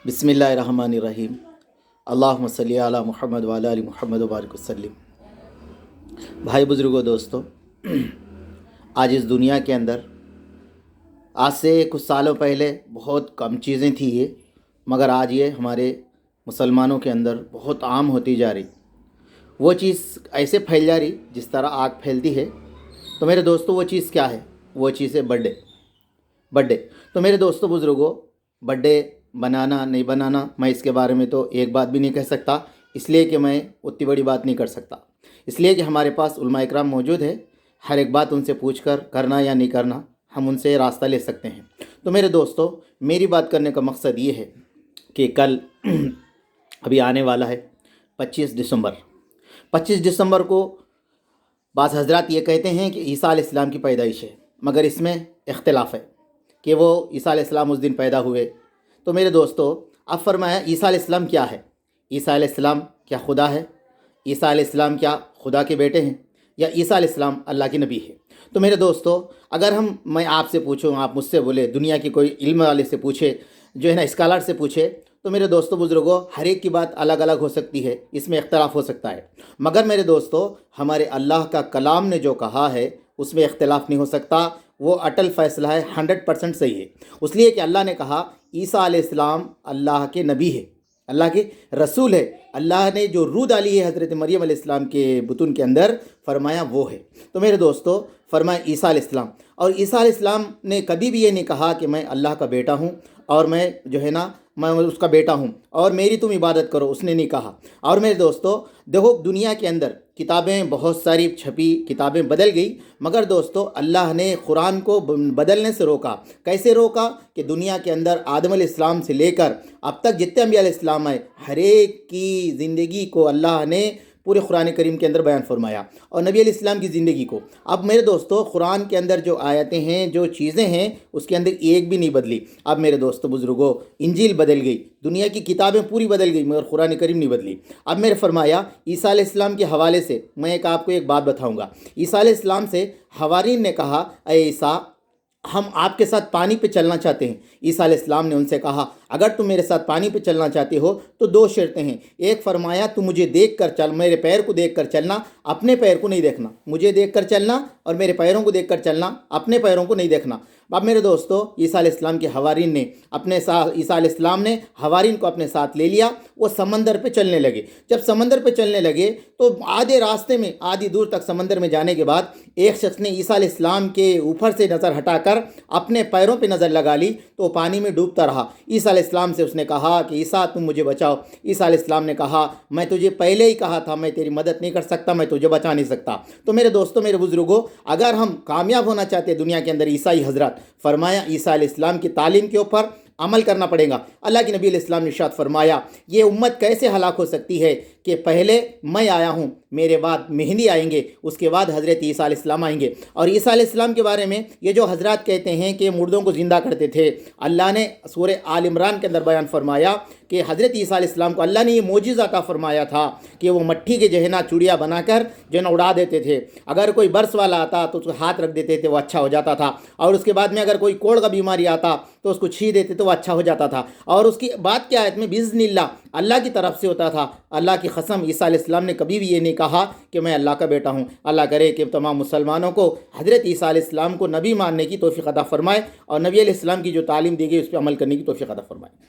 बिस्मिल्लाहिर्रहमानिर्रहीम। अल्लाहुम्मा सल्ली अला मुहम्मद व अला आलि मुहम्मद व बारिक वसल्लिम। भाई बुज़ुर्गों, दोस्तों, आज इस दुनिया के अंदर आज से कुछ सालों पहले बहुत कम चीज़ें थी ये, मगर आज ये हमारे मुसलमानों के अंदर बहुत आम होती जा रही। वो चीज़ ऐसे फैल जा रही जिस तरह आग फैलती है। तो मेरे दोस्तों, वो चीज़ क्या है? वो चीज़ है बर्थडे। तो मेरे दोस्तों बुज़ुर्गों, बर्थडे बनाना नहीं बनाना, मैं इसके बारे में तो एक बात भी नहीं कह सकता, इसलिए कि मैं उतनी बड़ी बात नहीं कर सकता। इसलिए कि हमारे पास उलमा इकराम मौजूद है, हर एक बात उनसे पूछ कर करना या नहीं करना हम उनसे रास्ता ले सकते हैं। तो मेरे दोस्तों, मेरी बात करने का मकसद ये है कि कल अभी आने वाला है 25 दिसंबर को बाज़ हज़रात ये कहते हैं कि ईसा अलैहिस्सलाम की पैदाइश है, मगर इसमें इख्तिलाफ़ है कि वो ईसा अलैहिस्सलाम उस दिन पैदा हुए। तो मेरे दोस्तों, अब फरमाया ईसा अलैहिस्सलाम क्या है? ईसा अलैहिस्सलाम क्या खुदा है? ईसा अलैहिस्सलाम क्या खुदा के बेटे हैं? या ईसा अलैहिस्सलाम अल्लाह के नबी है? तो मेरे दोस्तों, अगर मैं आपसे पूछूं, आप मुझसे बोले, दुनिया की कोई इल्म वाले से पूछे, जो है ना स्कॉलर से पूछे, तो मेरे दोस्तों बुज़ुर्गों, हर एक की बात अलग अलग हो सकती है, इसमें इख्तलाफ हो सकता है। मगर मेरे दोस्तों, हमारे अल्लाह का कलाम ने जो कहा है उसमें इख्तलाफ नहीं हो सकता। वो अटल फ़ैसला है, 100% सही है। इसलिए कि अल्लाह ने कहा ईसा अलैहिस्सलाम अल्लाह के नबी है, अल्लाह के रसूल है। अल्लाह ने जो रूह डाली है हज़रत मरियम अलैहिस्सलाम के बुतून के अंदर, फरमाया वो है। तो मेरे दोस्तों, फरमाया ईसा अलैहिस्सलाम, और ईसा अलैहिस्सलाम ने कभी भी ये नहीं कहा कि मैं अल्लाह का बेटा हूँ और मैं जो है ना मैं उसका बेटा हूँ और मेरी तुम इबादत करो, उसने नहीं कहा। और मेरे दोस्तों देखो, दुनिया के अंदर किताबें बहुत सारी छपी, किताबें बदल गई, मगर दोस्तों अल्लाह ने कुरान को बदलने से रोका। कैसे रोका? कि दुनिया के अंदर आदम अलैहिस्सलाम से लेकर अब तक जितने अंबिया अलैहिस्सलाम आए, हर एक की ज़िंदगी को अल्लाह ने पूरे कुरान करीम के अंदर बयान फरमाया, और नबी अलैहिस्सलाम की ज़िंदगी को। अब मेरे दोस्तों, कुरान के अंदर जो आयतें हैं, जो चीज़ें हैं, उसके अंदर एक भी नहीं बदली। अब मेरे दोस्तों बुज़ुर्गों, इंजील बदल गई, दुनिया की किताबें पूरी बदल गई, मगर कुरान करीम नहीं बदली। अब मेरे फरमाया ईसा अलैहिस्सलाम के हवाले से मैं आपको एक बात बताऊँगा। ईसा अलैहिस्सलाम से हवारीन ने कहा, अय ईसा, हम आपके साथ पानी पे चलना चाहते हैं। ईसा अलैहिस्सलाम ने उनसे कहा, अगर तुम मेरे साथ पानी पे चलना चाहते हो तो दो शर्तें हैं। एक फरमाया, तुम मुझे देख कर चल, मेरे पैर को देख कर चलना, अपने पैर को नहीं देखना। मुझे देख कर चलना और मेरे पैरों को देख कर चलना, अपने पैरों को नहीं देखना। अब मेरे दोस्तों, ईसा अलैहिस्सलाम के हवारीन ने ईसा अलैहिस्सलाम ने हवारीन को अपने साथ ले लिया। वो समंदर पे चलने लगे। जब समंदर पे चलने लगे तो आधे रास्ते में, आधी दूर तक समंदर में जाने के बाद एक शख्स ने ईसा अलैहिस्सलाम के ऊपर से नज़र हटाकर अपने पैरों पे नज़र लगा ली, तो पानी में डूबता रहा। ईसा अलैहिस्सलाम से उसने कहा कि ईसा, तुम मुझे बचाओ। ईसा अलैहिस्सलाम ने कहा, मैं तुझे पहले ही कहा था, मैं तेरी मदद नहीं कर सकता, मैं तुझे बचा नहीं सकता। तो मेरे दोस्तों, मेरे बुज़ुर्गों, अगर हम कामयाब होना चाहते हैं दुनिया के अंदर, ईसाई हज़रत, फरमाया ईसा अलैहिस्सलाम की तालीम के ऊपर अमल करना पड़ेगा। अल्लाह के नबी अलैहिस्सलाम ने इरशाद फरमाया, ये उम्मत कैसे हलाक हो सकती है कि पहले मैं आया हूँ, मेरे बाद मेहदी आएंगे, उसके बाद हज़रत ईसा अलैहिस्सलाम आएंगे। और ईसा अलैहिस्सलाम के बारे में ये जो हज़रात कहते हैं कि मुर्दों को ज़िंदा करते थे, अल्लाह ने सूरह आल इमरान के अंदर बयान फरमाया कि हज़रत ईसा अलैहिस्सलाम को अल्लाह ने ये मोजिज़ा अता फरमाया था कि वो मट्टी के जो है ना चूड़ियाँ बनाकर जो है ना उड़ा देते थे। अगर कोई बर्स वाला आता तो उसको हाथ रख देते थे, वो अच्छा हो जाता था। और उसके बाद में अगर कोई कोढ़ का बीमारी आता तो उसको छी देते तो वो अच्छा हो जाता था। और उसकी बात क्या है, बिइज़्निल्लाह, अल्लाह की तरफ से होता था। अल्लाह की कसम, ईसा अलैहिस्सलाम ने कभी भी ये नहीं कहा कि मैं अल्लाह का बेटा हूँ। अल्लाह करे कि तमाम मुसलमानों को हज़रत ईसा अलैहिस्सलाम को नबी मानने की तौफ़ीक़ अता फ़रमाए और नबी अलैहिस्सलाम की जो तालीम दी गई उस पर अमल करने की तौफ़ीक़ अता फ़रमाए।